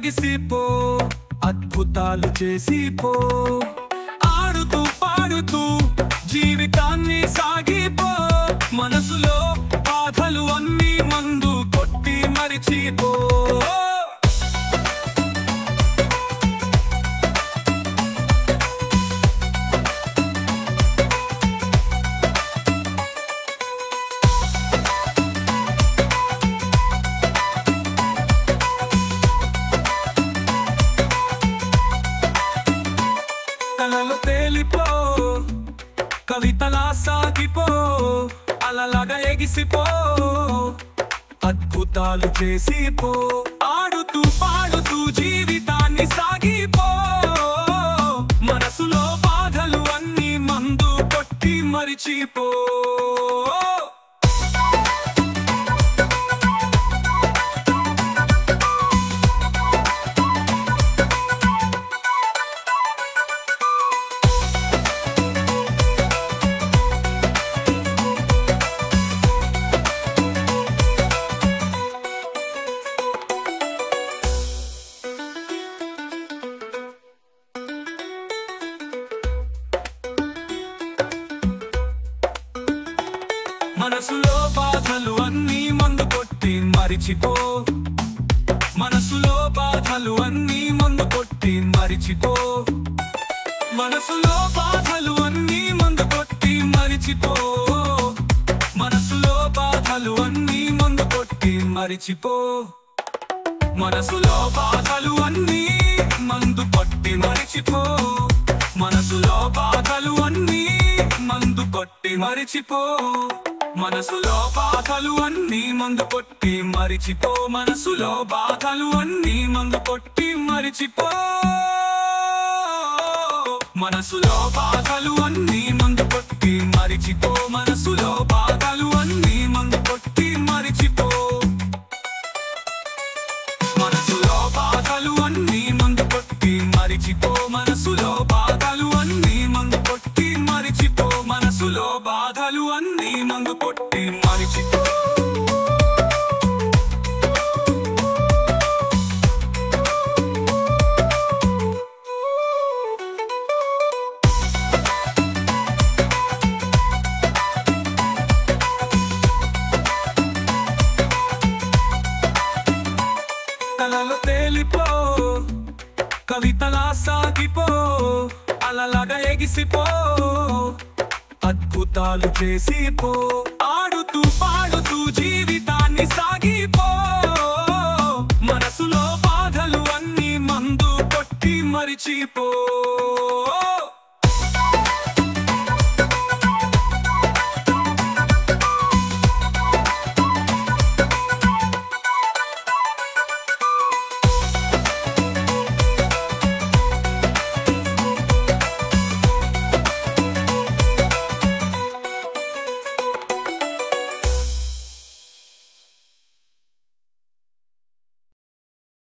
ఎగిసిపో అద్భుతాలు చేసిపో ఆడుతూ పాడుతూ జీవితాన్ని సాగిపో మనసులో బాధలు అన్నీ మందు కొట్టి మరిచిపో కలలు తేలిపో కవితలా సాగిపో అలలాగా ఎగిసిపో అద్భుతాలు చేసిపో ఆడుతూ పాడుతూ జీవితాన్ని సాగిపో మనసులో బాధలు అన్నీ మందు కొట్టి మరిచిపో మనసులో బాధలు అన్నీ మందు కొట్టి మరిచిపో మనసులో బాధలు అన్నీ మందు కొట్టి మరిచిపో మనసులో బాధలు అన్నీ మందు కొట్టి మరిచిపో మనసులో బాధలు అన్నీ మందు కొట్టి మరిచిపో మనసులో బాధలు అన్నీ మందు కొట్టి మరిచిపో మనసులో బాధలు అన్నీ మందు కొట్టి మరిచిపో మనసులో బాధలు అన్నీ మందు కొట్టి మరిచిపో మనసులో బాధలు అన్నీ మందు కొట్టి మరిచిపో మనసులో బాధలు అన్నీ మందు కొట్టి మరిచిపో మనసులో బాధలు అన్నీ మందు కొట్టి మరిచిపో మనసులో బాధలు అన్నీ మందు కొట్టి మరిచిపో మనసులో బాధలు అన్నీ మందు కొట్టి మరిచిపో మనసులో బాధలు అన్నీ మందు కొట్టి మరిచిపో కలలు తేలిపో కవితలా సాగిపో అలలాగా ఎగిసిపో అద్భుతాలు చేసిపో ఆడుతూ పాడుతూ జీవితాన్ని సాగిపో మనసులో బాధలు అన్నీ మందు కొట్టి మరిచిపో